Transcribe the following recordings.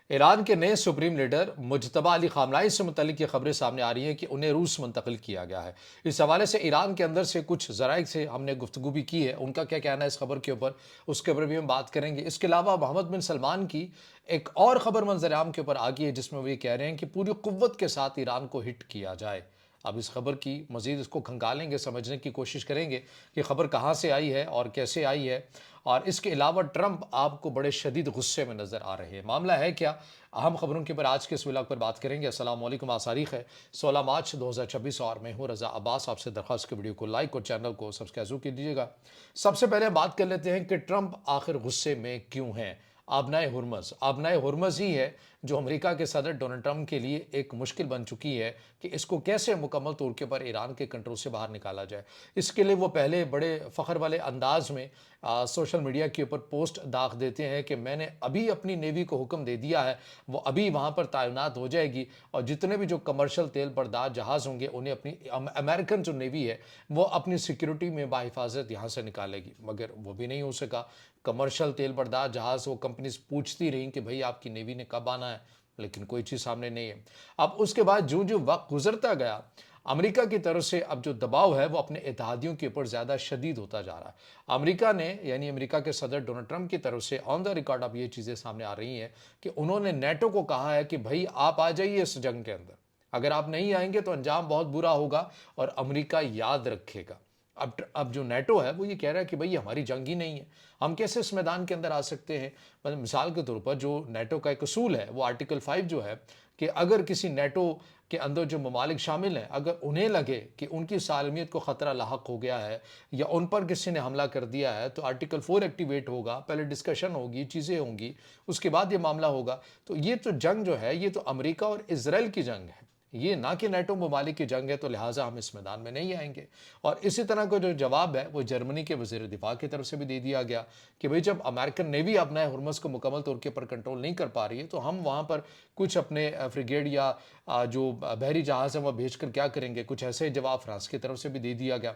Iran के नए supreme leader Mojtaba Ali Khamenei से मुतल्लिक ये खबरें सामने आ रही हैं कि उन्हें रूस मुंतकिल किया गया है। इस हवाले से ईरान के अंदर से कुछ ज़राए से हमने गुफ्तगू भी की है, उनका क्या कहना है इस खबर के ऊपर, उसके ऊपर भी हम बात करेंगे। इसके अलावा मोहम्मद बिन सलमान की एक और खबर मंजर-ए-आम के ऊपर आ गई है, जिसमें वो ये कह रहे हैं कि पूरी कुव्वत के साथ ईरान को हिट किया जाए। अब इस खबर की मज़ीद इसको खंगालेंगे, समझने की कोशिश करेंगे कि खबर कहाँ से आई है और कैसे आई है। और इसके अलावा ट्रंप आपको बड़े शदीद गुस्से में नज़र आ रहे हैं। मामला है क्या? अहम खबरों के ऊपर आज के इस व्लॉग पर बात करेंगे। अस्सलाम वालेकुम। आज तारीख है 16 मार्च 2026 और मैं हूँ रज़ा अब्बास। आपसे दरख्वास्त की वीडियो को लाइक और चैनल को सब्सक्राइब जरूर कीजिएगा। सबसे पहले बात कर लेते हैं कि ट्रंप आखिर गुस्से में क्यों हैं। आबनाए हुर्मस ही है जो अमेरिका के सदर डोनाल्ड ट्रंप के लिए एक मुश्किल बन चुकी है कि इसको कैसे मुकम्मल तौर के ऊपर ईरान के कंट्रोल से बाहर निकाला जाए। इसके लिए वो पहले बड़े फ़ख्र वाले अंदाज में सोशल मीडिया के ऊपर पोस्ट दाग देते हैं कि मैंने अभी अपनी नेवी को हुक्म दे दिया है, वो अभी वहाँ पर तैनात हो जाएगी और जितने भी जो कमर्शियल तेल बरदार जहाज़ होंगे उन्हें अपनी अमेरिकन जो नेवी है वो अपनी सिक्योरिटी में बाहिफाजत यहाँ से निकालेगी। मगर वो भी नहीं हो सका। कमर्शियल तेल बरदार जहाज़ वो कंपनीज पूछती रहीं कि भाई आपकी नेवी ने कब आना है, लेकिन कोई चीज़ सामने नहीं है। अब उसके बाद जो जो वक्त गुजरता गया, अमेरिका की तरफ से अब जो दबाव है वो अपने इत्तेहादियों के ऊपर ज़्यादा शदीद होता जा रहा है। अमेरिका ने यानी अमेरिका के सदर डोनाल्ड ट्रंप की तरफ से ऑन द रिकॉर्ड अब ये चीज़ें सामने आ रही हैं कि उन्होंने नेटो को कहा है कि भाई आप आ जाइए इस जंग के अंदर, अगर आप नहीं आएंगे तो अंजाम बहुत बुरा होगा और अमेरिका याद रखेगा। अब जो नेटो है वो ये कह रहा है कि भाई हमारी जंग ही नहीं है, हम कैसे इस मैदान के अंदर आ सकते हैं। मतलब मिसाल के तौर पर जो नेटो का एक असूल है वो आर्टिकल 5 जो है कि अगर किसी नेटो के अंदर जो ममालिक शामिल हैं, अगर उन्हें लगे कि उनकी सालमियत को ख़तरा लाहक हो गया है या उन पर किसी ने हमला कर दिया है, तो आर्टिकल 4 एक्टिवेट होगा। पहले डिस्कशन होगी, चीज़ें होंगी, उसके बाद ये मामला होगा। तो ये तो जंग जो है ये तो अमेरिका और इसराइल की जंग है, ये ना कि नेटो ममालिक की जंग है, तो लिहाजा हम इस मैदान में नहीं आएंगे। और इसी तरह का जो जवाब है वो जर्मनी के वज़ीर दिफा की तरफ से भी दे दिया गया कि भाई जब अमेरिकन नेवी अपना हुर्मुज़ को मुकम्मल तौर के ऊपर कंट्रोल नहीं कर पा रही है, तो हम वहाँ पर कुछ अपने फ्रिगेड या जो बहरी जहाज़ है वह भेज कर क्या करेंगे। कुछ ऐसे जवाब फ्रांस की तरफ से भी दे दिया गया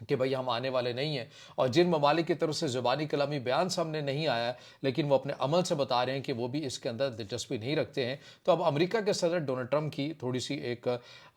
कि भाई हम आने वाले नहीं हैं। और जिन ममालिक की तरफ से ज़ुबानी कलामी बयान सामने नहीं आया है, लेकिन वो अपने अमल से बता रहे हैं कि वो भी इसके अंदर दिलचस्पी नहीं रखते हैं। तो अब अमेरिका के सदर डोनाल्ड ट्रंप की थोड़ी सी एक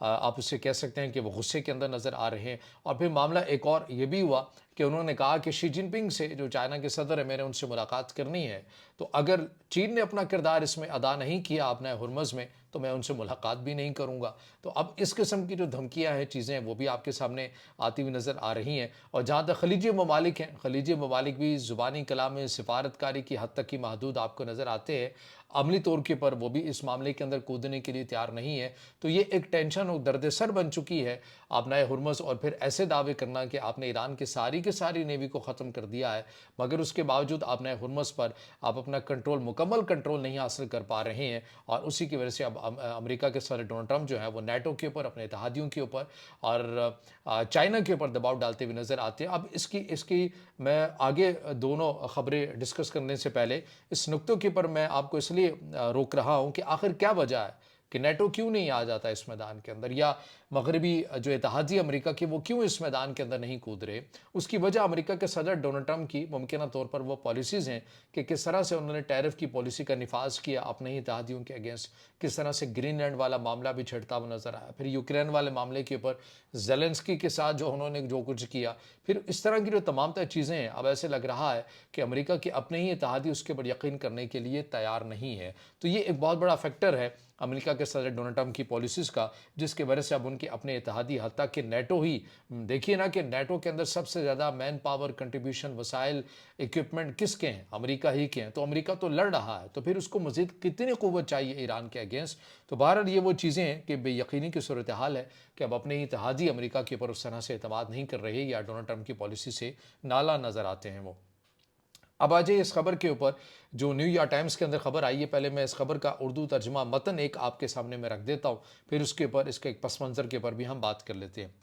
आप उससे कह सकते हैं कि वो गुस्से के अंदर नज़र आ रहे हैं। और फिर मामला एक और ये भी हुआ कि उन्होंने कहा कि शी जिनपिंग से, जो चाइना के सदर है, मैंने उनसे मुलाकात करनी है। तो अगर चीन ने अपना किरदार इसमें अदा नहीं किया अपने हुर्मुज़ में, तो मैं उनसे मुलाकात भी नहीं करूँगा। तो अब इस किस्म की जो धमकियाँ हैं, चीज़ें हैं, वो भी आपके सामने आती हुई नज़र आ रही हैं। और जहाँ तक खलीजी ममालिक हैं, खलीजी ममालिक भी ज़ुबानी कलाम में सिफारतकारी की हद तक की महदूद आपको नज़र आते हैं। अमली तौर के पर वो भी इस मामले के अंदर कूदने के लिए तैयार नहीं है। तो ये एक टेंशन और दर्द सर बन चुकी है आपने हुर्मुज़, और फिर ऐसे दावे करना कि आपने ईरान की सारी नेवी को ख़त्म कर दिया है, मगर उसके बावजूद आपने हुर्मुज़ पर आप अपना कंट्रोल, मुकम्मल कंट्रोल नहीं हासिल कर पा रहे हैं। और उसी की वजह से अब अमेरिका के सदर डोनाल्ड ट्रंप जो है वो नेटो के ऊपर, अपने इत्तेहादियों के ऊपर और चाइना के ऊपर दबाव डालते हुए नज़र आते हैं। अब इसकी इसकी मैं आगे दोनों खबरें डिस्कस करने से पहले इस नुक्तों के ऊपर मैं आपको इसलिए रोक रहा हूँ कि आखिर क्या वजह है कि नेटो क्यों नहीं आ जाता इस मैदान के अंदर, या मगरबी जो इत्तेहादी अमेरिका के वो क्यों इस मैदान के अंदर नहीं कूद रहे। उसकी वजह अमेरिका के सदर डोनाल्ड ट्रंप की मुमकिन तौर पर वो पॉलिसीज़ हैं कि किस तरह से उन्होंने टैरिफ की पॉलिसी का निफाज किया अपने ही इत्तेहादियों के अगेंस्ट, किस तरह से ग्रीनलैंड वाला मामला भी छिड़ता हुआ नजर आया, फिर यूक्रेन वाले मामले के ऊपर जेलेंस्की के साथ जो उन्होंने जो कुछ किया, फिर इस तरह की जो तमाम तर चीज़ें हैं। अब ऐसे लग रहा है कि अमेरिका के अपने ही इत्तेहादी उसके ऊपर यकीन करने के लिए तैयार नहीं है। तो ये एक बहुत बड़ा फैक्टर है अमेरिका के सदर डोनाल्ड ट्रंप की पॉलिसीज़ का, जिसकी वजह से अब उनके अपने इत्तेहादी, हत्ता कि नेटो ही, देखिए ना कि नेटो के अंदर सबसे ज़्यादा मैन पावर कंट्रीब्यूशन, वसाइल, इक्विपमेंट किसके हैं? अमेरिका ही के हैं। तो अमेरिका तो लड़ रहा है, तो फिर उसको मज़ीद कितनी क़ुव्वत चाहिए ईरान के अगेंस्ट। तो बहरहाल ये वो चीज़ें हैं कि बेयकीनी की सूरत हाल है कि अब अपने ही इत्तेहादी अमेरिका के ऊपर उस तरह से एतमाद नहीं कर रहे या डोनाल्ड ट्रंप की पॉलिसी से नाला नज़र आते हैं वो। अब आ जाइए इस खबर के ऊपर जो न्यूयॉर्क टाइम्स के अंदर खबर आई है। पहले मैं इस खबर का उर्दू तर्जुमा मतन एक आपके सामने मैं रख देता हूँ, फिर उसके ऊपर इसके एक पस मंज़र के ऊपर भी हम बात कर लेते हैं।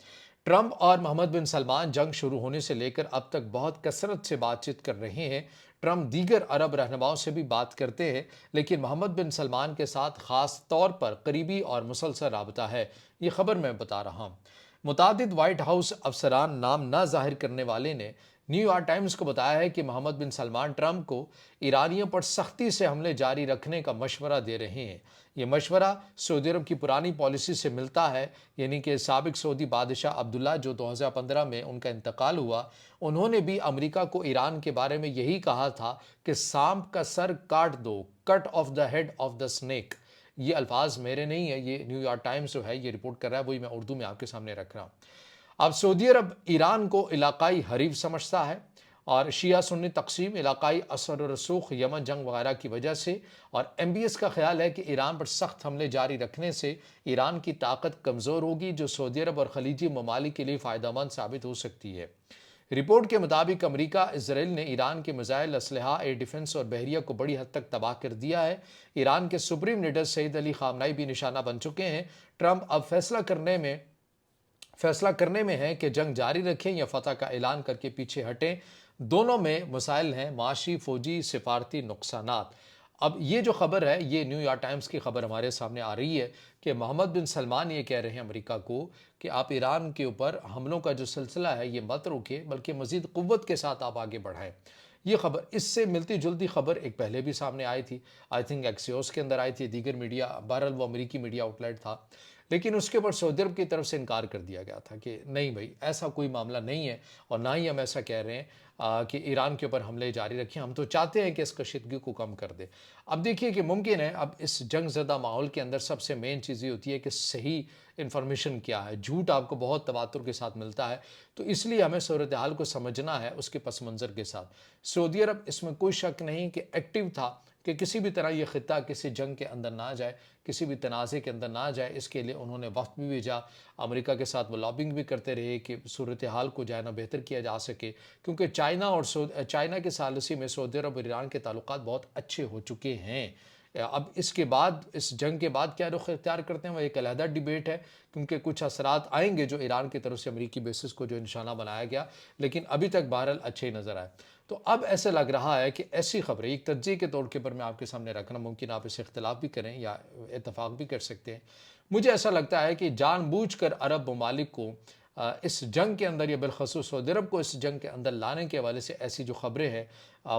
ट्रंप और मोहम्मद बिन सलमान जंग शुरू होने से लेकर अब तक बहुत कसरत से बातचीत कर रहे हैं। ट्रंप दीगर अरब रहनुमाओं से भी बात करते हैं, लेकिन मोहम्मद बिन सलमान के साथ ख़ास तौर पर करीबी और मुसलसल राबता है। ये खबर मैं बता रहा हूँ। मुतादिद वाइट हाउस अफसरान नाम ना जाहिर करने वाले ने न्यूयॉर्क टाइम्स को बताया है कि मोहम्मद बिन सलमान ट्रंप को ईरानियों पर सख्ती से हमले जारी रखने का मशवरा दे रहे हैं। ये मशवरा सऊदी अरब की पुरानी पॉलिसी से मिलता है, यानी कि साबिक सऊदी बादशाह अब्दुल्ला जो 2015 में उनका इंतकाल हुआ, उन्होंने भी अमेरिका को ईरान के बारे में यही कहा था कि सांप का सर काट दो, cut off the head of the snake. ये अल्फाज मेरे नहीं है, ये न्यूयॉर्क टाइम्स जो है ये रिपोर्ट कर रहा है, वही मैं उर्दू में आपके सामने रख रहा हूँ। अब सऊदी अरब ईरान को इलाकाई हरीफ समझता है और शिया सुन्नी तकसीम, इलाकाई असर और रसूख, यमन जंग वगैरह की वजह से, और MBS का ख्याल है कि ईरान पर सख्त हमले जारी रखने से ईरान की ताकत कमज़ोर होगी, जो सऊदी अरब और खलीजी ममालिक के लिए फ़ायदेमंद साबित हो सकती है। रिपोर्ट के मुताबिक अमेरिका इसराइल ने ईरान के मिसाइल, असलहा, एयर डिफेंस और बहरिया को बड़ी हद तक तबाह कर दिया है। ईरान के supreme leader Saeed Ali Khamenei भी निशाना बन चुके हैं। ट्रंप अब फैसला करने में है कि जंग जारी रखें या फतह का ऐलान करके पीछे हटें। दोनों में मसाइल हैं, माशी, फौजी, सिफारती नुकसानात। अब ये जो खबर है, ये न्यूयॉर्क टाइम्स की खबर हमारे सामने आ रही है कि मोहम्मद बिन सलमान ये कह रहे हैं अमेरिका को कि आप ईरान के ऊपर हमलों का जो सिलसिला है ये मत रोके, बल्कि मजीद कुव्वत के साथ आप आगे बढ़ाएं। ये खबर, इससे मिलती जुलती खबर एक पहले भी सामने आई थी, आई थिंक एक्सियोस के अंदर आई थी, दीगर मीडिया, बहरहाल वो अमेरिकी मीडिया आउटलेट था, लेकिन उसके ऊपर सऊदी अरब की तरफ से इनकार कर दिया गया था कि नहीं भाई, ऐसा कोई मामला नहीं है और ना ही हम ऐसा कह रहे हैं कि ईरान के ऊपर हमले जारी रखें, हम तो चाहते हैं कि इस कशीदगी को कम कर दे। अब देखिए कि मुमकिन है, अब इस जंग ज़दा माहौल के अंदर सबसे मेन चीज़ ये होती है कि सही इन्फॉर्मेशन क्या है। झूठ आपको बहुत तवातुर के साथ मिलता है, तो इसलिए हमें सूरत हाल को समझना है उसके पस मंज़र के साथ। सऊदी अरब, इसमें कोई शक नहीं कि एक्टिव था कि किसी भी तरह ये ख़ित्ता किसी जंग के अंदर ना जाए, किसी भी तनाज़े के अंदर ना जाए। इसके लिए उन्होंने वक्त भी भेजा, अमेरिका के साथ वो लॉबिंग भी करते रहे कि सूरत हाल को जो है ना बेहतर किया जा सके, क्योंकि चाइना के सालसी में सऊदी अरब और ईरान के ताल्लुकात बहुत अच्छे हो चुके हैं। अब इसके बाद, इस जंग के बाद क्या रुख इख्तियार करते हैं वो एक अलहदा डिबेट है, क्योंकि कुछ असरात आएंगे जो ईरान की तरफ से अमेरिकी बेसिस को जो निशाना बनाया गया, लेकिन अभी तक बहरहाल अच्छे नज़र आए। तो अब ऐसे लग रहा है कि ऐसी खबरें एक तरजीह के तौर के ऊपर मैं आपके सामने रखना, मुमकिन आप इसे इख्तलाफ भी करें या इतफाक़ भी कर सकते हैं। मुझे ऐसा लगता है कि जानबूझकर अरब ममालिक को इस जंग के अंदर, या बिलखसूस सऊदी अरब को इस जंग के अंदर लाने के हवाले से ऐसी जो खबरें हैं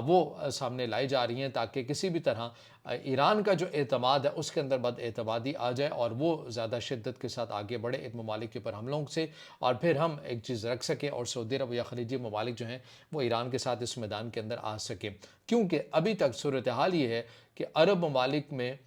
वो सामने लाई जा रही हैं, ताकि किसी भी तरह ईरान का जो एतमाद है उसके अंदर बदएतमादी आ जाए और वो ज़्यादा शिद्दत के साथ आगे बढ़े इन ममालिक के ऊपर हमलों से, और फिर हम एक चीज़ रख सकें और सऊदी अरब या खलीजी ममालिक जो हैं वो ईरान के साथ इस मैदान के अंदर आ सकें। क्योंकि अभी तक सूरत हाल ये है कि अरब ममालिक में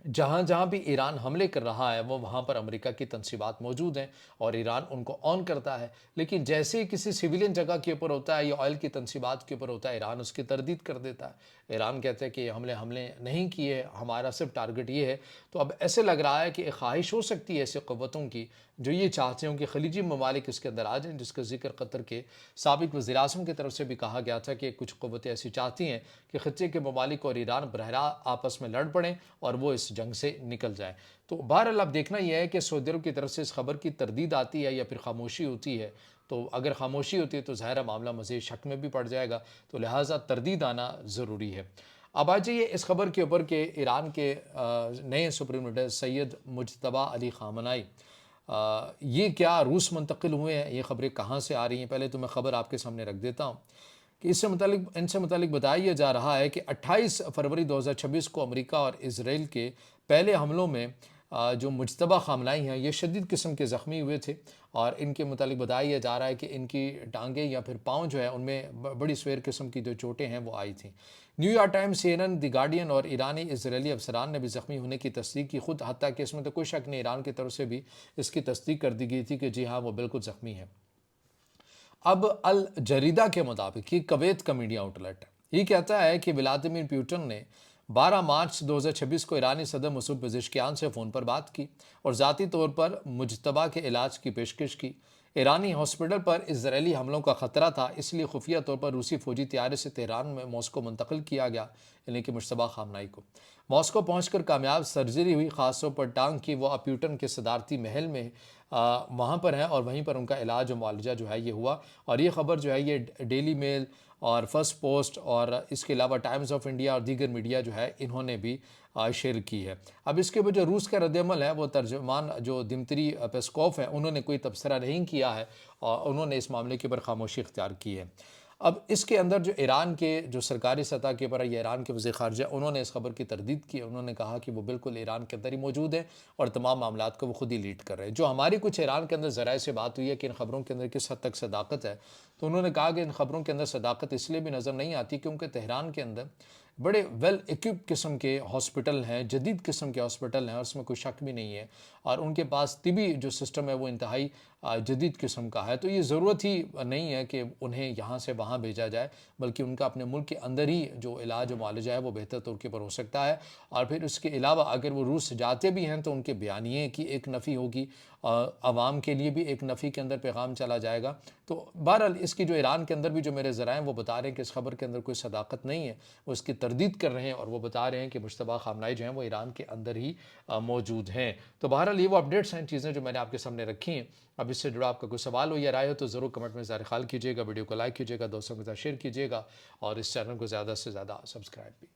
जहाँ जहाँ भी ईरान हमले कर रहा है वो वहाँ पर अमेरिका की तनसीबात मौजूद हैं और ईरान उनको ऑन करता है। लेकिन जैसे ही किसी सिविलियन जगह के ऊपर होता है या ऑयल की तनसीबात के ऊपर होता है, ईरान उसकी तरदीद कर देता है। ईरान कहते हैं कि हमले हमले नहीं किए, हमारा सिर्फ टारगेट ये है। तो अब ऐसे लग रहा है कि एक ख्वाहिश हो सकती है ऐसे क़ुव्वतों की जो ये चाहते हों कि खलीजी ममालिक इसके अंदर आ जाएँ, जिसका जिक्र कतर के साबिक वज़ीर-ए-आज़म की तरफ से भी कहा गया था कि कुछ क़ुव्वतें ऐसी चाहती हैं कि खित्ते के ममालिक और ईरान बरहरा आपस में लड़ पड़ें और वो इस जंग से निकल जाए। तो बहरहाल अब देखना यह है कि सऊदी अरब की तरफ से इस खबर की तरदीद आती है या फिर खामोशी होती है। तो अगर खामोशी होती है तो ज़ाहिर है मामला मज़ीद शक में भी पड़ जाएगा, तो लिहाजा तरदीद आना ज़रूरी है। अब आ जाइए इस खबर के ऊपर कि ईरान के नए सुप्रीम लीडर सैयद मुज्तबा अली ख़ामनाई ये क्या रूस मुंतकिल हुए हैं, ये खबरें कहाँ से आ रही हैं? पहले तो मैं ख़बर आपके सामने रख देता हूँ कि इनसे मुतालिक बताया जा रहा है कि 28 फरवरी 2026 को अमेरिका और इसराइल के पहले हमलों में जो मुज्तबा ख़ामनाई हैं ये शदीद किस्म के ज़ख्मी हुए थे, और इनके मुतालिक बताया जा रहा है कि इनकी टांगें या फिर पाँव जो है उनमें बड़ी सवेर किस्म की जो चोटें हैं वो आई थी। New York times, CNN, the guardian और ईरानी इसराइली अफसरान ने भी ज़ख्मी होने की तस्दीक की खुद, हत्ता कि इसमें तो कोई शक नहीं, ईरान की तरफ से भी इसकी तस्दीक कर दी गई थी कि जी हाँ वो बिल्कुल ज़ख्मी है। अब अल जरीदा के मुताबिक, ये कुवैत का मीडिया आउटलेट है, ये कहता है कि व्लादिमीर पुतिन ने 12 मार्च 2026 को ईरानी सदर मसूद पेज़ेश्कियान से फ़ोन पर बात की और ज़ाती तौर पर मुज्तबा के इलाज की पेशकश की। ईरानी हॉस्पिटल पर इजरायली हमलों का ख़तरा था, इसलिए खुफिया तौर पर रूसी फ़ौजी तैयारे से तेहरान में मॉस्को मुंतकिल किया गया। यानी कि मुश्तबा खामनाई को। मॉस्को पहुंचकर कामयाब सर्जरी हुई, खासतौर पर टांग की। वो अप्यूटन के सदारती महल में वहाँ पर हैं और वहीं पर उनका इलाज और मुआलजा जो है ये हुआ। और ये खबर जो है ये डेली मेल और फर्स्ट पोस्ट और इसके अलावा टाइम्स ऑफ इंडिया और दीगर मीडिया जो है इन्होंने भी शेयर की है। अब इसके ऊपर जो रूस का रद्दअमल है वो तर्जुमान जो दिमित्री पेस्कोव है उन्होंने कोई तबसरा नहीं किया है और उन्होंने इस मामले के ऊपर खामोशी इख्तियार की है। अब इसके अंदर जो ईरान के जो सरकारी सतह के ऊपर या ईरान के वज़ीर ख़ारिजा उन्होंने इस खबर की तरदीद की। उन्होंने कहा कि वो बिल्कुल ईरान के अंदर ही मौजूद है और तमाम मामलात को वो खुद ही लीड कर रहे हैं। जो हमारी कुछ ईरान के अंदर ज़राए से बात हुई है कि इन खबरों के अंदर किस हद तक सदाकत है, तो उन्होंने कहा कि इन खबरों के अंदर सदाकत इसलिए भी नज़र नहीं आती क्योंकि तेहरान के अंदर बड़े वेल इक्विप किस्म के हॉस्पिटल हैं, जदीद किस्म के हॉस्पिटल हैं और उसमें कोई शक भी नहीं है। और उनके पास तिबी जो सिस्टम है वो इंतहाई जदीद किस्म का है। तो ये ज़रूरत ही नहीं है कि उन्हें यहाँ से वहाँ भेजा जाए, बल्कि उनका अपने मुल्क के अंदर ही जो इलाज और मुआलजा है वो बेहतर तौर के ऊपर हो सकता है। और फिर उसके अलावा अगर वो रूस जाते भी हैं तो उनके बयानिए की एक नफ़ी होगी, आवाम के लिए भी एक नफ़ी के अंदर पैगाम चला जाएगा। तो बहरहाल इसकी जो ईरान के अंदर भी जो मेरे ज़राए वो बता रहे हैं कि इस खबर के अंदर कोई सदाकत नहीं है, वो इसकी तरदीद कर रहे हैं और वो बता रहे हैं कि मुश्तबा खामनाई जो हैं वो ईरान के अंदर ही मौजूद हैं। तो बहरहाल ये वो अपडेट्स हैं, चीज़ें जो मैंने आपके सामने रखी हैं। अब इससे जुड़ा आपका कोई सवाल हो या राय हो तो ज़रूर कमेंट में ज़ाहिर ख्याल कीजिएगा, वीडियो को लाइक कीजिएगा, दोस्तों के साथ शेयर कीजिएगा और इस चैनल को ज़्यादा से ज़्यादा सब्सक्राइब भी।